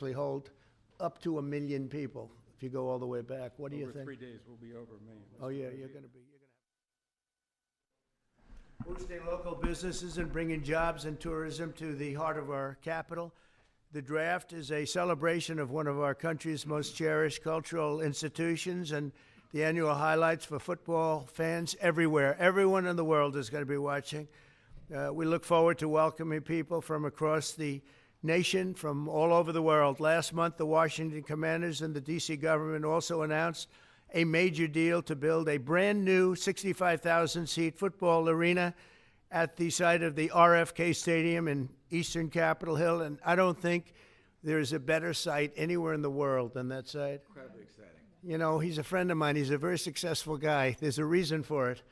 actually hold up to 1 million people if you go all the way back. What do you think? Over 3 days, we'll be over 1 million. Oh yeah, you're going to be. Boosting local businesses and bringing jobs and tourism to the heart of our capital. The draft is a celebration of one of our country's most cherished cultural institutions and the annual highlights for football fans everywhere. Everyone in the world is going to be watching. We look forward to welcoming people from across the nation, from all over the world. Last month, the Washington Commanders and the D.C. government also announced a major deal to build a brand new 65,000-seat football arena at the site of the RFK Stadium in eastern Capitol Hill. And I don't think there's a better site anywhere in the world than that site. Incredibly exciting. You know, he's a friend of mine. He's a very successful guy. There's a reason for it.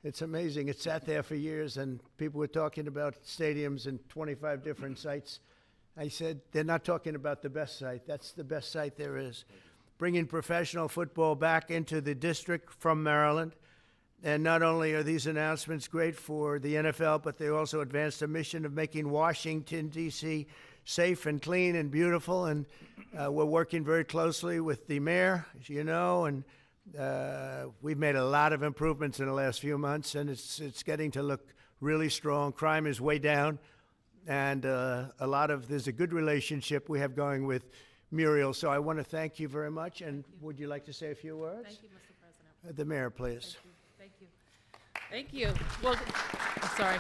It's amazing. It sat there for years, and people were talking about stadiums in 25 different sites. I said, they're not talking about the best site. That's the best site there is. Bringing professional football back into the district from Maryland. And not only are these announcements great for the NFL, but they also advance the mission of making Washington, D.C. safe and clean and beautiful. And we're working very closely with the mayor, as you know, and we've made a lot of improvements in the last few months, and it's getting to look really strong. Crime is way down, and there's a good relationship we have going with Muriel. So I want to thank you very much. And would you like to say a few words? Thank you, Mr. President. The mayor, please. Thank you. Thank you. Well, I'm sorry.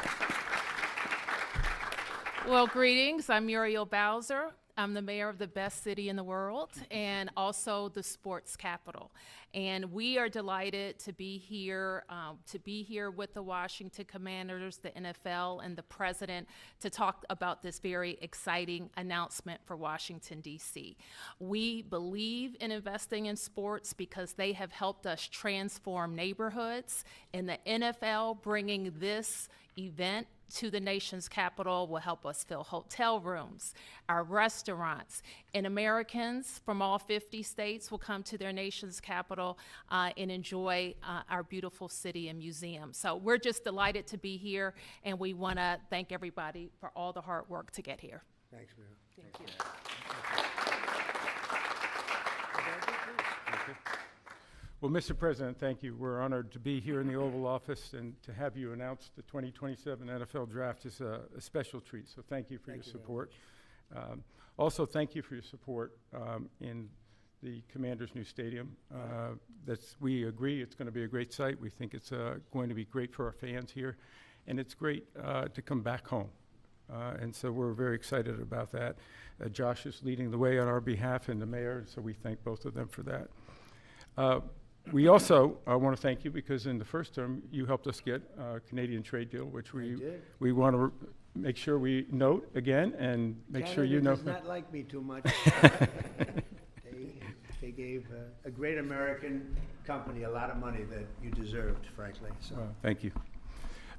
Well, greetings. I'm Muriel Bowser. I'm the mayor of the best city in the world and also the sports capital. And we are delighted to be here with the Washington Commanders, the NFL, and the president to talk about this very exciting announcement for Washington, D.C. We believe in investing in sports because they have helped us transform neighborhoods, and the NFL bringing this event to the nation's capital will help us fill hotel rooms, our restaurants, and Americans from all 50 states will come to their nation's capital and enjoy our beautiful city and museum. So we're just delighted to be here, and we want to thank everybody for all the hard work to get here. Thanks, Mayor. Thank you. Well, Mr. President, thank you. We're honored to be here in the Oval Office, and to have you announce the 2027 NFL Draft is a special treat. So thank you for your support. Also, thank you for your support in the Commanders' new stadium. We agree it's going to be a great site. We think it's going to be great for our fans here, and it's great to come back home. And so we're very excited about that. Josh is leading the way on our behalf, and the mayor, so we thank both of them for that. We also want to thank you because in the first term, you helped us get a Canadian trade deal, which we want to make sure we note again and make sure you know. Canada does not like me too much. They gave a great American company a lot of money that you deserved, frankly. So. Thank you.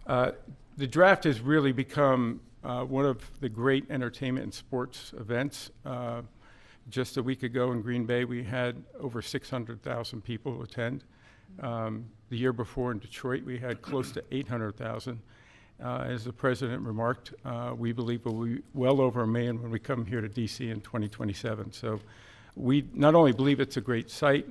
The draft has really become one of the great entertainment and sports events. Just a week ago in Green Bay, we had over 600,000 people attend. The year before in Detroit, we had close to 800,000. As the president remarked, we believe we'll be well over 1 million when we come here to DC in 2027. So we not only believe it's a great site,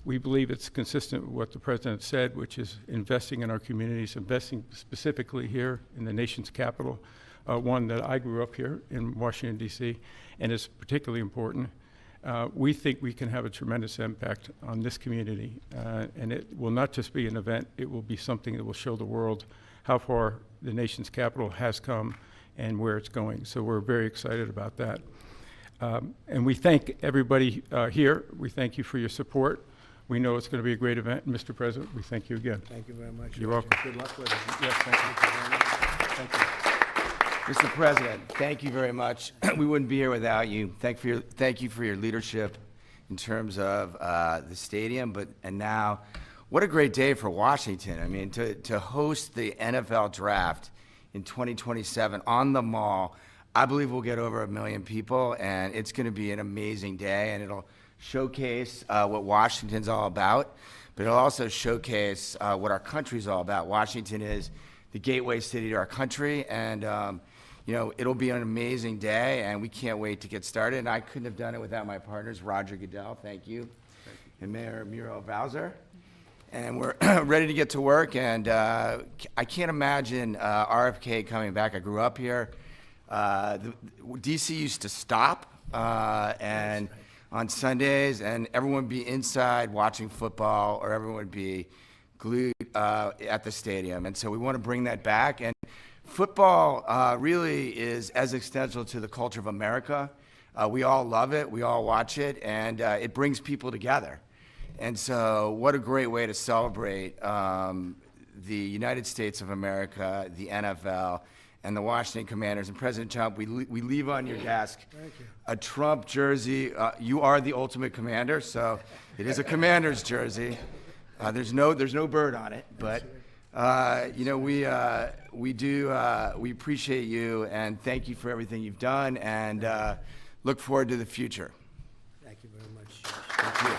we believe it's consistent with what the president said, which is investing in our communities, investing specifically here in the nation's capital, one that I grew up here in Washington, D.C., and is particularly important. We think we can have a tremendous impact on this community, and it will not just be an event, it will be something that will show the world how far the nation's capital has come and where it's going. So we're very excited about that. And we thank everybody here. We thank you for your support. We know it's going to be a great event. Mr. President, we thank you again. Thank you very much. You're welcome. Good luck with it. Yes, thank you. Thank you. Mr. President, thank you very much. We wouldn't be here without you. Thank you for your leadership in terms of the stadium, and now, what a great day for Washington. I mean, to host the NFL Draft in 2027 on the Mall. I believe we'll get over 1 million people, and it's going to be an amazing day, and it'll showcase what Washington's all about, but it'll also showcase what our country's all about. Washington is the gateway city to our country, and you know, it'll be an amazing day, and we can't wait to get started. And I couldn't have done it without my partners, Roger Goodell, thank you, and Mayor Muriel Bowser. And we're ready to get to work, and I can't imagine RFK coming back. I grew up here. DC used to stop and on Sundays, and everyone would be inside watching football, or everyone would be glued at the stadium. And so we want to bring that back. And football really is as essential to the culture of America. We all love it, we all watch it, and it brings people together. And so what a great way to celebrate the United States of America, the NFL, and the Washington Commanders. And President Trump, we leave on your desk a Trump jersey. You are the ultimate commander, so it is a Commander's jersey. There's no bird on it, but you know, we appreciate you, and thank you for everything you've done, and look forward to the future. Thank you very much. Thank you.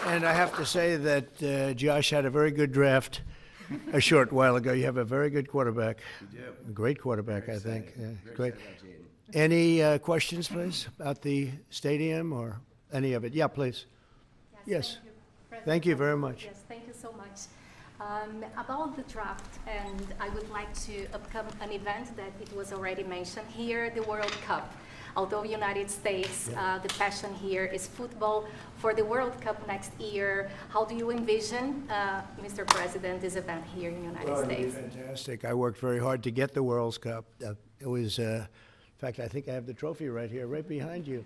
And I have to say that Josh had a very good draft a short while ago. You have a very good quarterback. You do. A great quarterback, I think. Yeah, Very great. excited about Jaden. Any questions, please, about the stadium or any of it? Yeah, please. Yes. Thank you, President Thank you Trump. very much. Yes, thank you so much. About the draft, and I would like to upcome an event that it was already mentioned here, the World Cup. Although United States, the passion here is football. For the World Cup next year, how do you envision, Mr. President, this event here in the United States? It'd be fantastic. I worked very hard to get the World Cup. It was, in fact, I think I have the trophy right here, right behind you.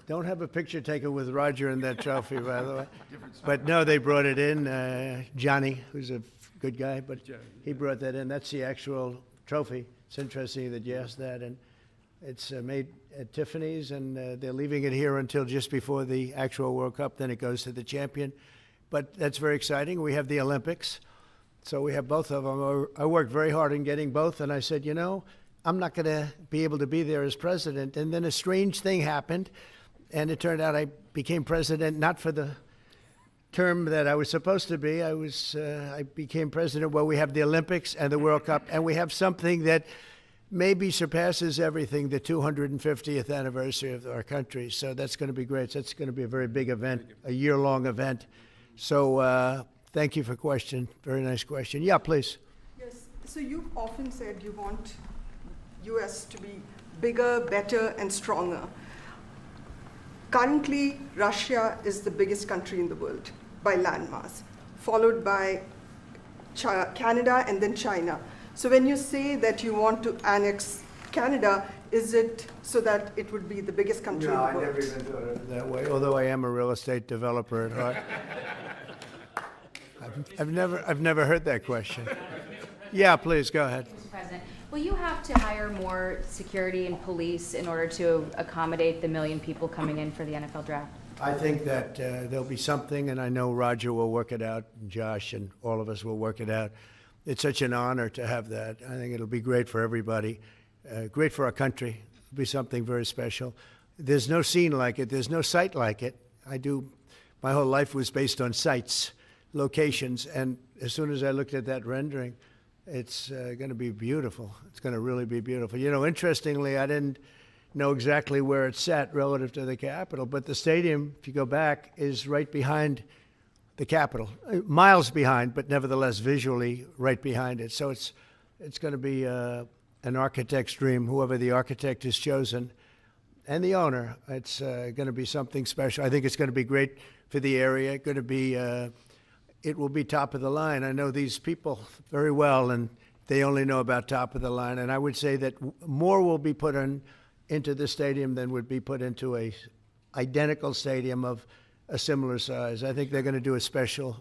Don't have a picture taken with Roger and that trophy, by the way. But no, they brought it in. Johnny, who's a good guy, but he brought that in. That's the actual trophy. It's interesting that you asked that. And it's made at Tiffany's, and they're leaving it here until just before the actual World Cup. Then it goes to the champion. But that's very exciting. We have the Olympics. So we have both of them. I worked very hard in getting both, and I said, you know, I'm not going to be able to be there as president. And then a strange thing happened, and it turned out I became president not for the term that I was supposed to be. I became president while we have the Olympics and the World Cup, and we have something that maybe surpasses everything, the 250th anniversary of our country. So that's going to be great. That's going to be a very big event, a year-long event. So thank you for the question. Very nice question. Yeah, please. Yes, so you've often said you want US to be bigger, better, and stronger. Currently, Russia is the biggest country in the world by landmass, followed by Canada and then China. So when you say that you want to annex Canada, is it so that it would be the biggest country in the world? No, I never even thought of it that way, although I am a real estate developer at heart. I've never heard that question. Yeah, please, go ahead. Mr. President, will you have to hire more security and police in order to accommodate the 1 million people coming in for the NFL draft? I think that there'll be something, and I know Roger will work it out, and Josh and all of us will work it out. It's such an honor to have that. I think it'll be great for everybody, great for our country. It'll be something very special. There's no scene like it. There's no site like it. My whole life was based on sites, locations, and as soon as I looked at that rendering, it's going to be beautiful. It's going to really be beautiful. You know, interestingly, I didn't know exactly where it's sat relative to the Capitol, but the stadium, if you go back, is right behind the Capitol, miles behind, but nevertheless visually right behind it. So it's going to be an architect's dream, whoever the architect is chosen, and the owner. It's going to be something special. I think it's going to be great for the area. Going to be, it will be top of the line. I know these people very well, and they only know about top of the line. And I would say that more will be put into the stadium than would be put into a identical stadium of a similar size. I think they're going to do a special,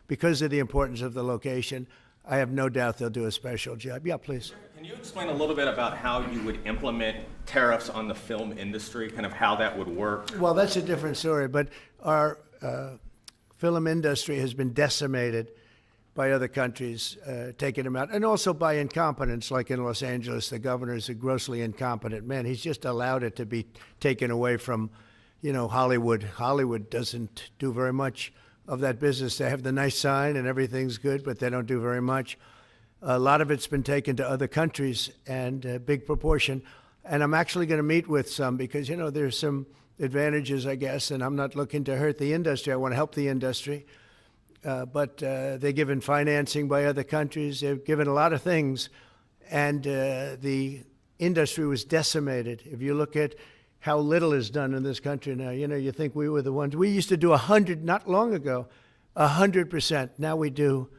because of the importance of the location. I have no doubt they'll do a special job. Yeah, please. Can you explain a little bit about how you would implement tariffs on the film industry, kind of how that would work? Well, that's a different story, but our film industry has been decimated by other countries taking them out, and also by incompetence, like in Los Angeles. The governor is a grossly incompetent man. He's just allowed it to be taken away from, you know, Hollywood. Hollywood doesn't do very much of that business. They have the nice sign and everything's good, but they don't do very much. A lot of it's been taken to other countries, and a big proportion. And I'm actually going to meet with some because, there's some advantages, I guess, and I'm not looking to hurt the industry. I want to help the industry. But they're given financing by other countries. They're given a lot of things, and the industry was decimated. If you look at how little is done in this country now, you think we were the ones. We used to do 100, not long ago, 100%. Now we do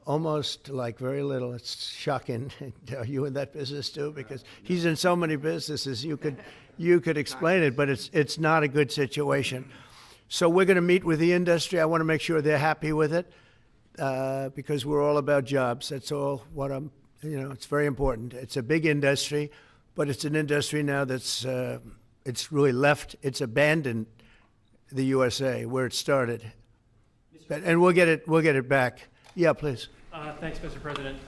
almost like very little. It's shocking. Are you in that business too? Because he's in so many businesses. You could explain it, but it's not a good situation. So we're going to meet with the industry. I want to make sure they're happy with it because we're all about jobs. That's all what it's very important. It's a big industry, but it's an industry now that's it's really left. It's abandoned the USA where it started, and we'll get it back. Yeah, please. Thanks, Mr. President.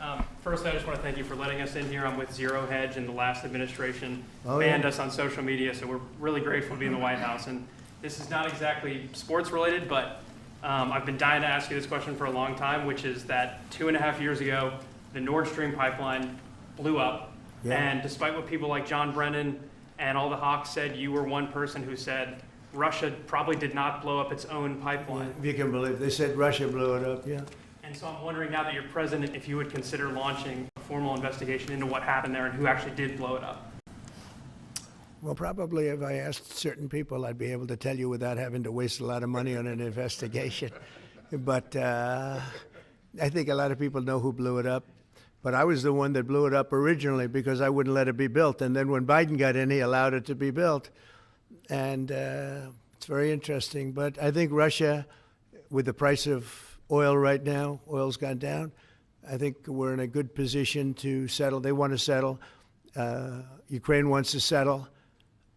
First, I just want to thank you for letting us in here. I'm with Zero Hedge, and the last administration banned us on social media, so we're really grateful to be in the White House. And this is not exactly sports related, but I've been dying to ask you this question for a long time, which is that 2.5 years ago, the Nord Stream pipeline blew up. Yeah. And despite what people like John Brennan and all the hawks said, you were one person who said Russia probably did not blow up its own pipeline. Yeah, if you can believe it. They said Russia blew it up, yeah. And so I'm wondering now that you're president, if you would consider launching a formal investigation into what happened there and who actually did blow it up. Well, probably if I asked certain people, I'd be able to tell you without having to waste a lot of money on an investigation. But I think a lot of people know who blew it up. But I was the one that blew it up originally because I wouldn't let it be built. And then when Biden got in, he allowed it to be built. And it's very interesting. But I think Russia, with the price of oil right now, oil's gone down. I think we're in a good position to settle. They want to settle. Ukraine wants to settle.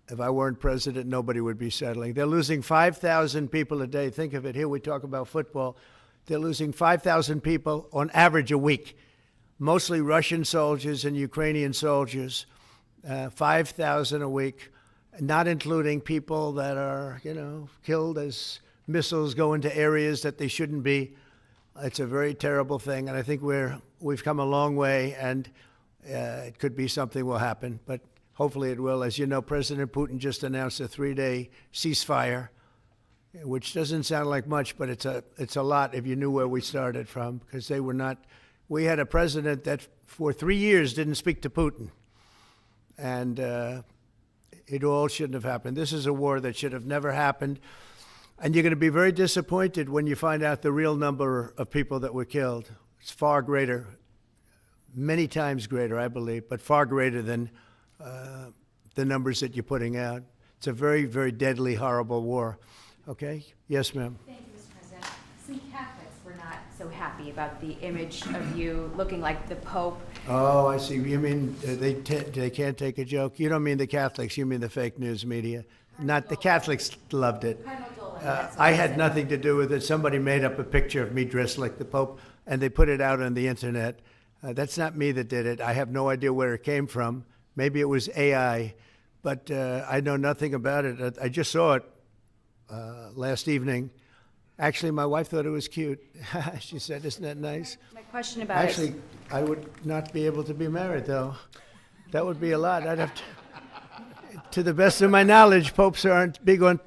If I weren't president, nobody would be settling. They're losing 5,000 people a day. Think of it. Here we talk about football. They're losing 5,000 people on average a week, mostly Russian soldiers and Ukrainian soldiers, 5,000 a week, not including people that are, killed as missiles go into areas that they shouldn't be. It's a very terrible thing, and I think we've come a long way, and it could be something will happen, but hopefully it will. As you know, President Putin just announced a 3-day ceasefire, which doesn't sound like much, but it's a lot if you knew where we started from, because they were not. We had a president that for 3 years didn't speak to Putin, and it all shouldn't have happened. This is a war that should have never happened. And you're going to be very disappointed when you find out the real number of people that were killed. It's far greater, many times greater, I believe, but far greater than the numbers that you're putting out. It's a very, very deadly, horrible war. Okay? Yes, ma'am. Thank you, Mr. President. Some Catholics were not so happy about the image of you looking like the Pope. Oh, I see. You mean they can't take a joke? You don't mean the Catholics. You mean the fake news media. Not the Catholics loved it. I had nothing to do with it. Somebody made up a picture of me dressed like the Pope, and they put it out on the internet. That's not me that did it. I have no idea where it came from. Maybe it was AI, but I know nothing about it. I just saw it last evening. Actually, my wife thought it was cute. She said, "Isn't that nice?" My question about Actually, I would not be able to be married, though. That would be a lot. I'd have to the best of my knowledge, popes aren't big on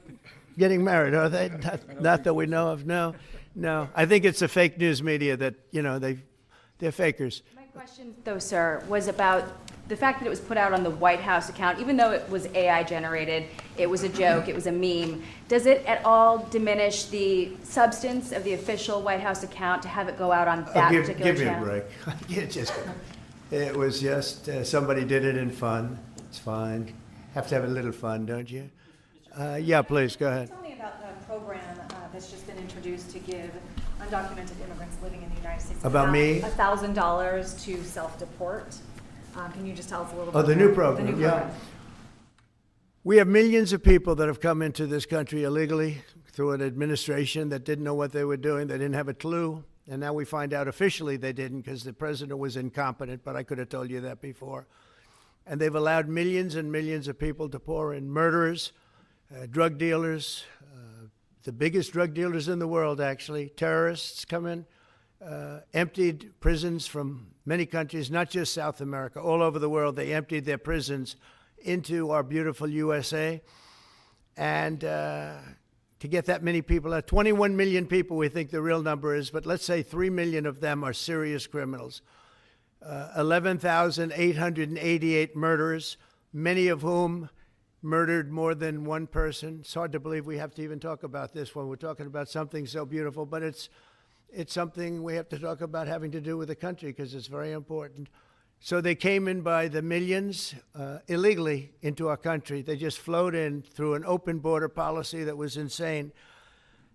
getting married, are they? Not that we know of. No. I think it's the fake news media that, they're fakers. My question, though, sir, was about the fact that it was put out on the White House account, even though it was AI generated, it was a joke, it was a meme. Does it at all diminish the substance of the official White House account to have it go out on that particular channel? Give me a break. It was just somebody did it in fun. It's fine. Have to have a little fun, don't you? Yeah, please, go ahead. Tell me about the program that's just been introduced to give undocumented immigrants living in the United States About me? $1,000 to self-deport. Can you just tell us a little bit? Oh, the new program, yeah. We have millions of people that have come into this country illegally through an administration that didn't know what they were doing. They didn't have a clue. And now we find out officially they didn't because the president was incompetent, but I could have told you that before. And they've allowed millions and millions of people to pour in. Murderers, drug dealers, the biggest drug dealers in the world, actually, terrorists come in, emptied prisons from many countries, not just South America, all over the world. They emptied their prisons into our beautiful USA. And to get that many people out, 21 million people we think the real number is, but let's say 3 million of them are serious criminals. 11,888 murderers, many of whom murdered more than one person. It's hard to believe we have to even talk about this when we're talking about something so beautiful, but it's something we have to talk about having to do with the country because it's very important. So they came in by the millions illegally into our country. They just flowed in through an open border policy that was insane.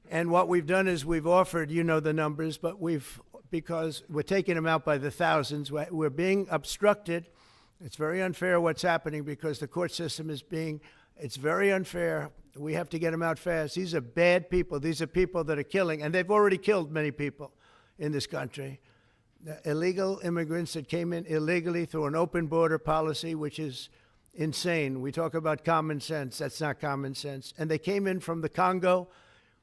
And what we've done is we've offered, you know the numbers, but because we're taking them out by the thousands, we're being obstructed. It's very unfair what's happening because the court system it's very unfair. We have to get them out fast. These are bad people. These are people that are killing, and they've already killed many people in this country. Illegal immigrants that came in illegally through an open border policy, which is insane. We talk about common sense. That's not common sense. And they came in from the Congo,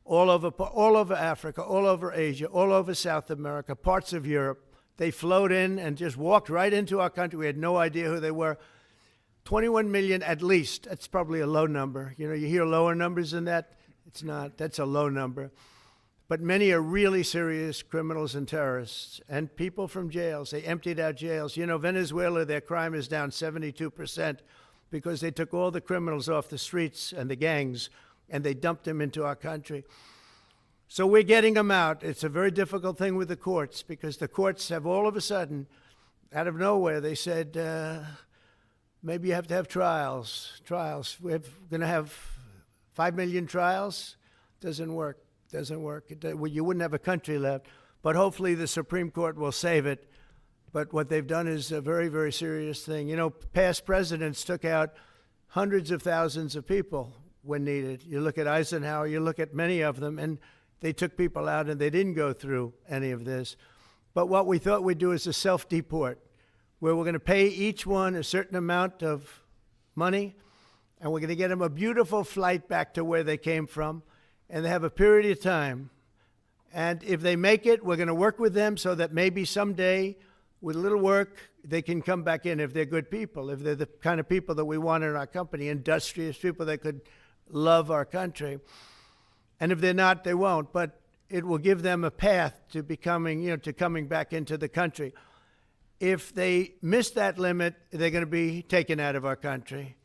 all over Africa, all over Asia, all over South America, parts of Europe. They flowed in and just walked right into our country. We had no idea who they were. 21 million at least. That's probably a low number. You know, you hear lower numbers than that. It's not. That's a low number. But many are really serious criminals and terrorists and people from jails. They emptied out jails. You know, Venezuela, their crime is down 72% because they took all the criminals off the streets and the gangs and they dumped them into our country. So we're getting them out. It's a very difficult thing with the courts because the courts have all of a sudden, out of nowhere, they said, maybe you have to have trials. We're going to have 5 million trials. Doesn't work. You wouldn't have a country left. But hopefully the Supreme Court will save it. But what they've done is a very, very serious thing. You know, past presidents took out hundreds of thousands of people when needed. You look at Eisenhower, you look at many of them, and they took people out and they didn't go through any of this. But what we thought we'd do is a self-deport, where we're going to pay each one a certain amount of money, and we're going to get them a beautiful flight back to where they came from. And they have a period of time. And if they make it, we're going to work with them so that maybe someday, with a little work, they can come back in if they're good people, if they're the kind of people that we want in our company, industrious people that could love our country. And if they're not, they won't. But it will give them a path to becoming, to coming back into the country. If they miss that limit, they're going to be taken out of our country.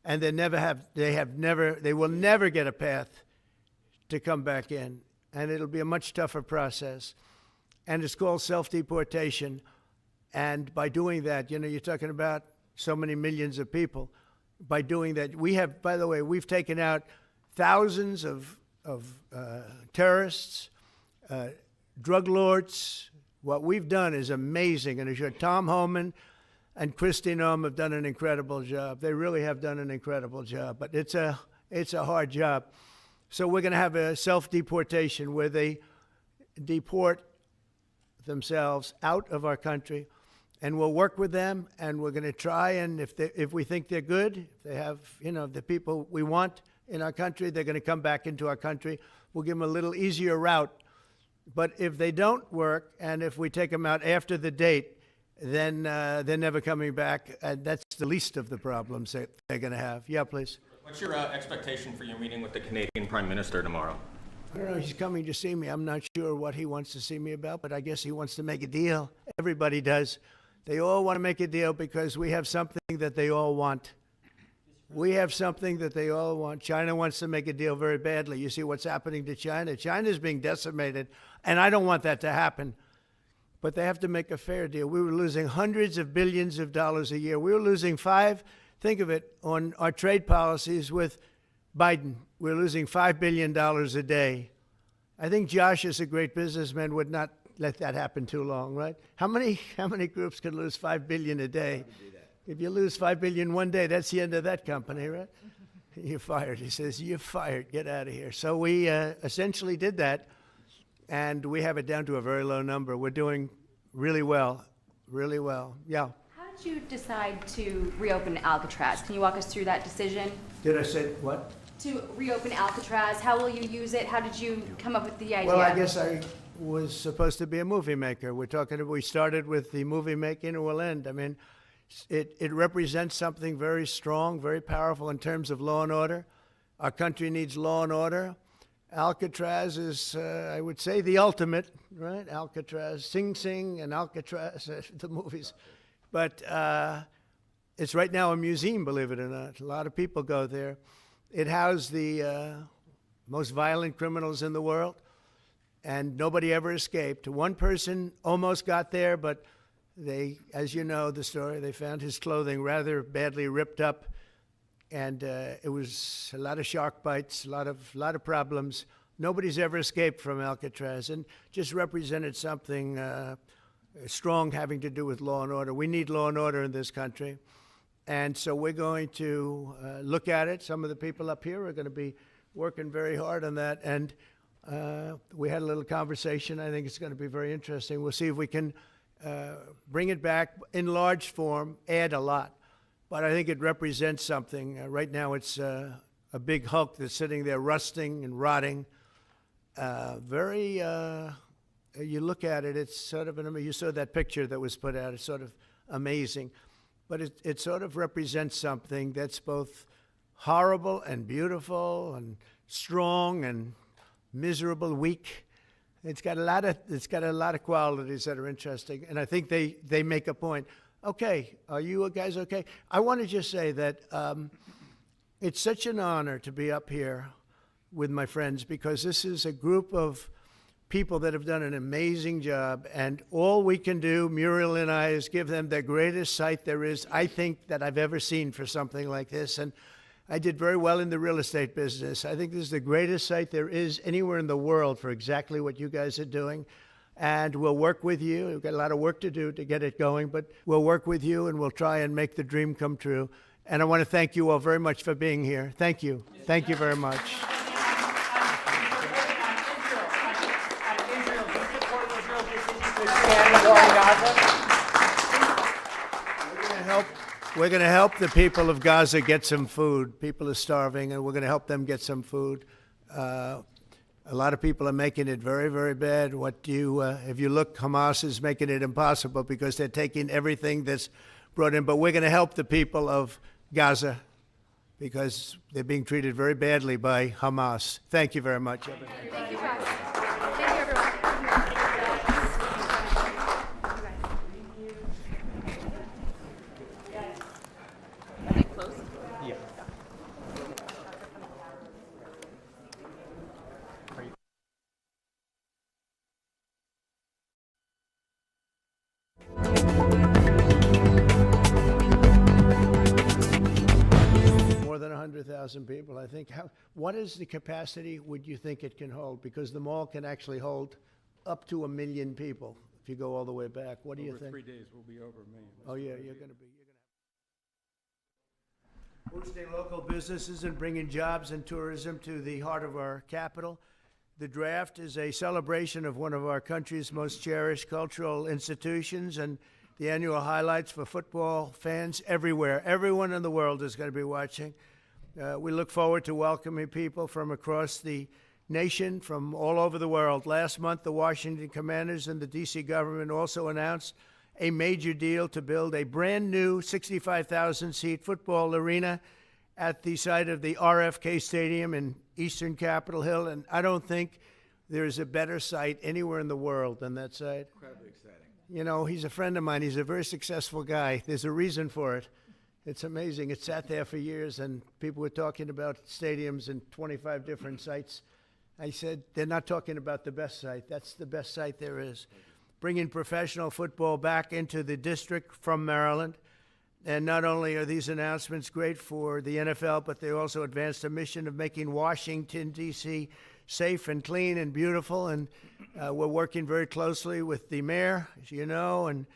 And they will never get a path to come back in, and it'll be a much tougher process. And it's called self-deportation. And by doing that, you're talking about so many millions of people. By doing that, by the way, we've taken out thousands of terrorists, drug lords. What we've done is amazing. And as sure, Tom Homan and Kristi Noem have done an incredible job. They really have done an incredible job. But it's a hard job. So we're going to have a self-deportation where they deport themselves out of our country, and we'll work with them, and we're going to try, and if we think they're good, if they have, the people we want in our country, they're going to come back into our country. We'll give them a little easier route. But if they don't work, and if we take them out after the date, then they're never coming back, and that's the least of the problems that they're going to have. Yeah, please. What's your expectation for your meeting with the Canadian Prime Minister tomorrow? I don't know. He's coming to see me. I'm not sure what he wants to see me about, but I guess he wants to make a deal. Everybody does. They all want to make a deal because we have something that they all want. We have something that they all want. China wants to make a deal very badly. You see what's happening to China. China's being decimated, and I don't want that to happen. But they have to make a fair deal. We were losing hundreds of billions of dollars a year. We were losing think of it, on our trade policies with Biden. We're losing $5 billion a day. I think Josh, as a great businessman, would not let that happen too long, right? How many groups could lose $5 billion a day? If you lose $5 billion one day, that's the end of that company, right? You're fired. He says, you're fired. Get out of here. So we essentially did that, and we have it down to a very low number. We're doing really well, really well. Yeah. How did you decide to reopen Alcatraz? Can you walk us through that decision? Did I say what? To reopen Alcatraz, how will you use it? How did you come up with the idea? Well, I guess was supposed to be a movie maker. We started with the movie making and we'll end. I mean, it represents something very strong, very powerful in terms of law and order. Our country needs law and order. Alcatraz is, I would say, the ultimate, right? Alcatraz, Sing Sing and Alcatraz, the movies. But it's right now a museum, believe it or not. A lot of people go there. It housed the most violent criminals in the world, and nobody ever escaped. One person almost got there, but they, as you know the story, they found his clothing rather badly ripped up, and it was a lot of shark bites, a lot of problems. Nobody's ever escaped from Alcatraz, and just represented something strong having to do with law and order. We need law and order in this country, and so we're going to look at it. Some of the people up here are going to be working very hard on that, and we had a little conversation. I think it's going to be very interesting. We'll see if we can bring it back in large form, add a lot. But I think it represents something. Right now it's a big hulk that's sitting there rusting and rotting. You look at it, it's sort of, you saw that picture that was put out, it's sort of amazing. But it sort of represents something that's both horrible and beautiful and strong and miserable, weak. It's got a lot of qualities that are interesting, and I think they make a point. Okay, are you guys okay? I want to just say that it's such an honor to be up here with my friends, because this is a group of people that have done an amazing job, and all we can do, Muriel and I, is give them the greatest site there is, I think, that I've ever seen for something like this. And I did very well in the real estate business. I think this is the greatest site there is anywhere in the world for exactly what you guys are doing. And we'll work with you. We've got a lot of work to do to get it going, but we'll work with you and we'll try and make the dream come true. And I want to thank you all very much for being here. Thank you. Thank you very much. We're going to help the people of Gaza get some food. People are starving, and we're going to help them get some food. A lot of people are making it very, very bad. If you look, Hamas is making it impossible because they're taking everything that's brought in. But we're going to help the people of Gaza because they're being treated very badly by Hamas. Thank you very much. Thank you, guys. Thank you, everyone. More than 100,000 people, I think. What is the capacity would you think it can hold? Because the mall can actually hold up to 1 million people if you go all the way back. What do you think? Over 3 days, we'll be over 1 million. Oh, yeah, you're going to be. Boosting local businesses and bringing jobs and tourism to the heart of our capital. The draft is a celebration of one of our country's most cherished cultural institutions and the annual highlights for football fans everywhere. Everyone in the world is going to be watching. We look forward to welcoming people from across the nation, from all over the world. Last month, the Washington Commanders and the D.C. government also announced a major deal to build a brand new 65,000-seat football arena at the site of the RFK Stadium in eastern Capitol Hill. And I don't think there's a better site anywhere in the world than that site. Incredibly exciting. You know, he's a friend of mine. He's a very successful guy. There's a reason for it. It's amazing. It sat there for years, and people were talking about stadiums in 25 different sites. I said, they're not talking about the best site. That's the best site there is. Bringing professional football back into the district from Maryland. And not only are these announcements great for the NFL, but they also advance the mission of making Washington, D.C. safe and clean and beautiful. And we're working very closely with the mayor, as you know, and